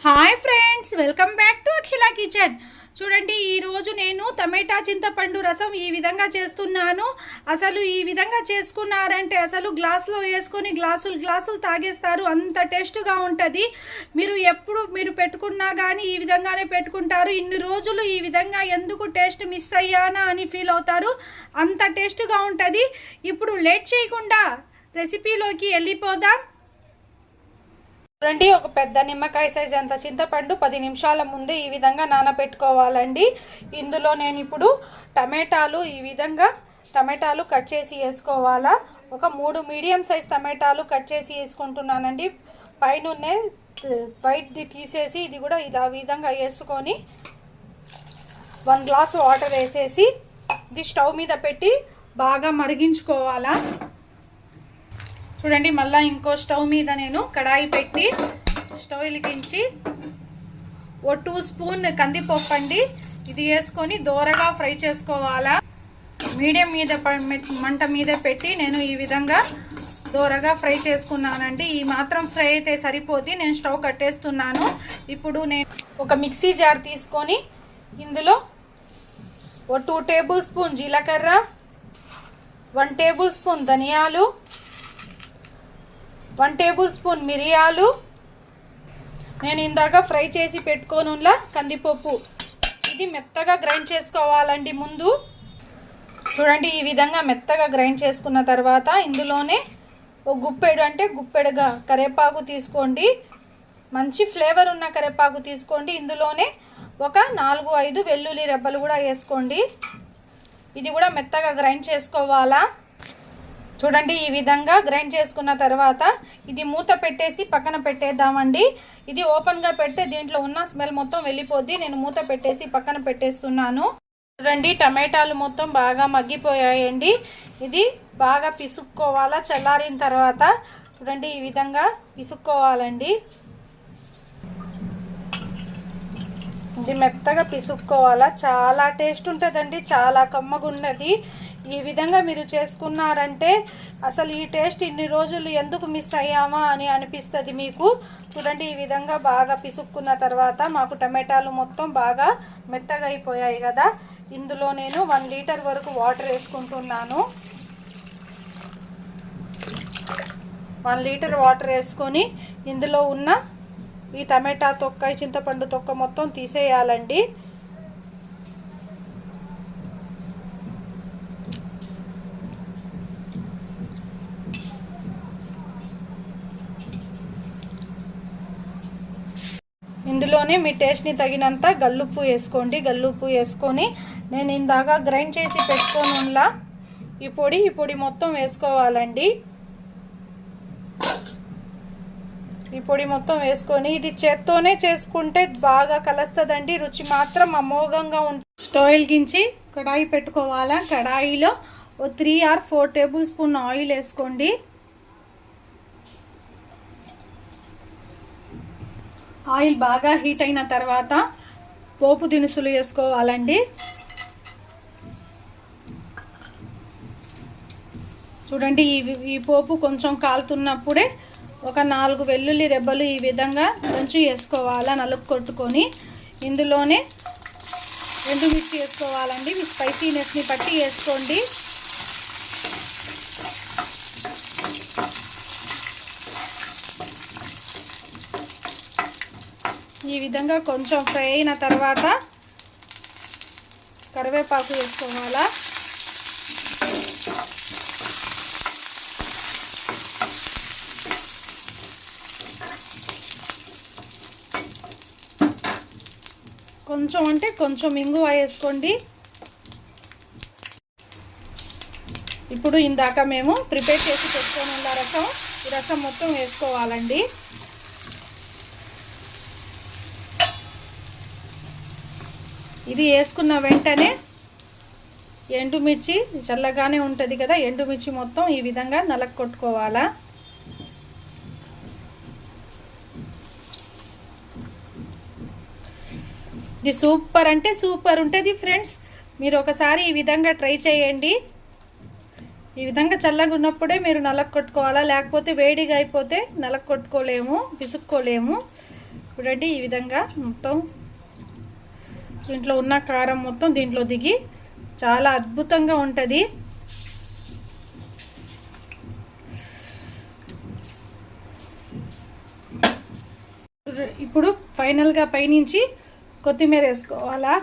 Hi friends, welcome back to Akhila kitchen. చూడండి, ఈరోజు నేను టమాటా చింతపండు రసం ఈ విధంగా చేస్తున్నాను. అసలు ఈ విధంగా చేసుకున్నారంటే అసలు గ్లాసులో వేసుకొని గ్లాసులు గ్లాసులు తాగేస్తారు, అంత టేస్ట్గా ఉంటుంది. మీరు పెట్టుకున్నా కానీ ఈ విధంగానే పెట్టుకుంటారు. ఇన్ని రోజులు ఈ విధంగా ఎందుకు టేస్ట్ మిస్ అయ్యానా అని ఫీల్ అవుతారు, అంత టేస్ట్గా ఉంటుంది. ఇప్పుడు లేట్ చేయకుండా రెసిపీలోకి వెళ్ళిపోదాం. చూడండి, ఒక పెద్ద నిమ్మకాయ సైజ్ అంత చింతపండు 10 నిమిషాల ముందే ఈ విధంగా నానబెట్టుకోవాలండి. ఇందులో నేను ఇప్పుడు ఈ విధంగా టమాటాలు కట్ చేసి వేసుకోవాలా. ఒక 3 మీడియం సైజ్ టమాటాలు కట్ చేసి వేసుకుంటున్నానండి. పైన వైట్ది తీసేసి ఇది కూడా ఇలా విధంగా వేసుకొని 1 గ్లాస్ వాటర్ వేసేసి ఇది స్టవ్ మీద పెట్టి బాగా మరిగించుకోవాలా. చూడండి, మళ్ళీ ఇంకో స్టవ్ మీద నేను కడాయి పెట్టి స్టవ్ వెలిగించి 2 స్పూన్ కందిపప్పు అండి ఇది వేసుకొని దోరగా ఫ్రై చేసుకోవాలా. మీడియం మీద మంట మీద పెట్టి నేను ఈ విధంగా దోరగా ఫ్రై చేసుకున్నానండి. ఈ మాత్రం ఫ్రై అయితే సరిపోద్ది. నేను స్టవ్ కట్టేస్తున్నాను. ఇప్పుడు నేను ఒక మిక్సీ జార్ తీసుకొని ఇందులో 2 టేబుల్ స్పూన్ జీలకర్ర, 1 టేబుల్ స్పూన్ ధనియాలు, 1 టేబుల్ స్పూన్ మిరియాలు, నేను ఇందాక ఫ్రై చేసి పెట్టుకోనులా కందిపప్పు ఇది మెత్తగా గ్రైండ్ చేసుకోవాలండి. ముందు చూడండి, ఈ విధంగా మెత్తగా గ్రైండ్ చేసుకున్న తర్వాత ఇందులోనే ఒక గుప్పెడుగా కరివేపాకు తీసుకోండి. మంచి ఫ్లేవర్ ఉన్న కరివేపాకు తీసుకోండి. ఇందులోనే ఒక 4-5 వెల్లుల్లి రెబ్బలు కూడా వేసుకోండి. ఇది కూడా మెత్తగా గ్రైండ్ చేసుకోవాలా. చూడండి, ఈ విధంగా గ్రైండ్ చేసుకున్న తర్వాత ఇది మూత పెట్టేసి పక్కన పెట్టేద్దామండి. ఇది ఓపెన్గా పెడితే దీంట్లో ఉన్న స్మెల్ మొత్తం వెళ్ళిపోద్ది. నేను మూత పెట్టేసి పక్కన పెట్టేస్తున్నాను. చూడండి, టమాటాలు మొత్తం బాగా మగ్గిపోయాయండి. ఇది బాగా పిసుక్కోవాలా. చల్లారిన తర్వాత చూడండి ఈ విధంగా పిసుక్కోవాలండి. ఇది మెత్తగా పిసుక్కోవాలా. చాలా టేస్ట్ ఉంటుందండి, చాలా కమ్మగున్నది. ఈ విధంగా మీరు చేసుకున్నారంటే అసలు ఈ టేస్ట్ ఇన్ని రోజులు ఎందుకు మిస్ అయ్యామా అని అనిపిస్తుంది మీకు. చూడండి, ఈ విధంగా బాగా పిసుక్కున్న తర్వాత మాకు టమాటాలు మొత్తం బాగా మెత్తగా అయిపోయాయి కదా. ఇందులో నేను 1 లీటర్ వరకు వాటర్ వేసుకుంటున్నాను. 1 లీటర్ వాటర్ వేసుకొని ఇందులో ఉన్న ఈ టమాటా తొక్క, చింతపండు తొక్క మొత్తం తీసేయాలండి. ఇందులోనే మీ టేస్ట్ని తగినంత గల్లుప్పు వేసుకోండి. గల్లుప్పు వేసుకొని నేను ఇందాక గ్రైండ్ చేసి పెట్టుకోనులా ఈ పొడి మొత్తం వేసుకోవాలండి. ఈ పొడి మొత్తం వేసుకొని ఇది చేత్తోనే చేసుకుంటే బాగా కలుస్తుందండి. రుచి మాత్రం అమోఘంగా ఉంటుంది. స్టవ్ వెలిగించి కడాయి పెట్టుకోవాలా. కడాయిలో 3 or 4 టేబుల్ స్పూన్ ఆయిల్ వేసుకోండి. ఆయిల్ బాగా హీట్ అయిన తర్వాత పోపు దినుసులు వేసుకోవాలండి. చూడండి, ఈ పోపు కొంచెం కాలుతున్నప్పుడే ఒక 4 వెల్లుల్లి రెబ్బలు ఈ విధంగా దంచి వేసుకోవాలా, నలుపు కొట్టుకొని. ఇందులోనే ఎండుమిర్చి వేసుకోవాలండి. మీ స్పైసీనెస్ని బట్టి వేసుకోండి. ఈ విధంగా కొంచెం ఫ్రై అయిన తర్వాత కరివేపాకు వేసుకోవాలా. కొంచెం ఇంగువ వేసుకోండి. ఇప్పుడు ఇందాక మేము ప్రిపేర్ చేసి పెట్టుకోనున్న ఈ రసం మొత్తం వేసుకోవాలండి. ఇది వేసుకున్న వెంటనే ఎండుమిర్చి చల్లగానే ఉంటుంది కదా, ఎండుమిర్చి మొత్తం ఈ విధంగా నలక కొట్టుకోవాలా. ఇది సూపర్ అంటే సూపర్ ఉంటుంది ఫ్రెండ్స్. మీరు ఒకసారి ఈ విధంగా ట్రై చేయండి. ఈ విధంగా చల్లగా ఉన్నప్పుడే మీరు నలక కొట్టుకోవాలా, లేకపోతే వేడిగా అయిపోతే నలక కొట్టుకోలేము, పిసుక్కోలేము. చూడండి ఈ విధంగా మొత్తం దీంట్లో ఉన్న కారం మొత్తం దీంట్లో దిగి చాలా అద్భుతంగా ఉంటుంది. ఇప్పుడు ఫైనల్గా పైనుంచి కొత్తిమీర వేసుకోవాలా.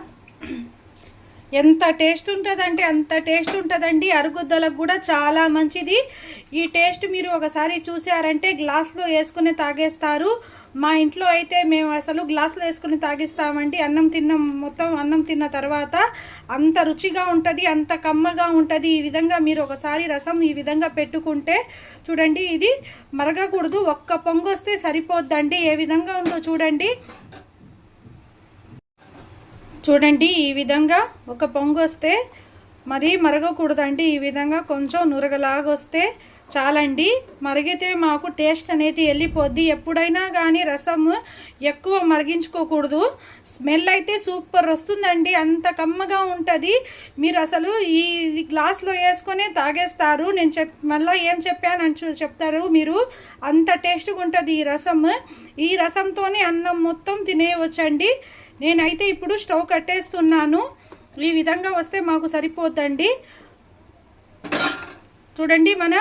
ఎంత టేస్ట్ ఉంటుందంటే అంత టేస్ట్ ఉంటుందండి. అరుగుద్దలకు కూడా చాలా మంచిది. ఈ టేస్ట్ మీరు ఒకసారి చూసారంటే గ్లాస్లో వేసుకుని తాగేస్తారు. మా ఇంట్లో అయితే మేము అసలు గ్లాస్లో వేసుకుని తాగిస్తామండి. అన్నం తిన్న తర్వాత అంత రుచిగా ఉంటుంది, అంత కమ్మగా ఉంటుంది. ఈ విధంగా మీరు ఒకసారి రసం ఈ విధంగా పెట్టుకుంటే చూడండి, ఇది మరగకూడదు, ఒక్క పొంగు వస్తే సరిపోద్దండి. ఏ విధంగా ఉందో చూడండి ఈ విధంగా ఒక పొంగు వస్తే మరీ మరగకూడదండి. ఈ విధంగా కొంచెం నురగలాగా వస్తే చాలండి. మరిగితే మాకు టేస్ట్ అనేది వెళ్ళిపోద్ది. ఎప్పుడైనా కానీ రసం ఎక్కువ మరిగించుకోకూడదు. స్మెల్ అయితే సూపర్ వస్తుందండి, అంత కమ్మగా ఉంటుంది. మీరు అసలు ఈ గ్లాస్లో వేసుకొని తాగేస్తారు. నేను మళ్ళీ ఏం చెప్పాను చెప్తారు మీరు. అంత టేస్ట్గా ఉంటుంది ఈ రసం. ఈ రసంతోనే అన్నం మొత్తం తినేయవచ్చండి. నేనైతే ఇప్పుడు స్టవ్ కట్టేస్తున్నాను. ఈ విధంగా వస్తే మాకు సరిపోద్దండి. చూడండి మన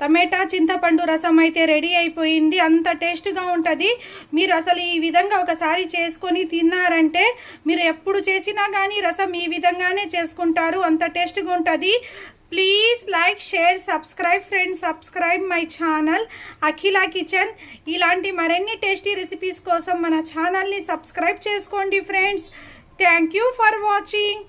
టమాటా చింతపండు రసం అయితే రెడీ అయిపోయింది. అంత టేస్ట్గా ఉంటుంది. మీరు అసలు ఈ విధంగా ఒకసారి చేసుకొని తిన్నారంటే మీరు ఎప్పుడు చేసినా కానీ రసం ఈ విధంగానే చేసుకుంటారు. అంత టేస్ట్గా ఉంటుంది. Please like, share, subscribe friends. Subscribe my channel Akhila kitchen. ఇలాంటి మరిన్ని టేస్టీ రెసిపీస్ కోసం మన ఛానల్ని సబ్స్క్రైబ్ చేసుకోండి friends. Thank you for watching.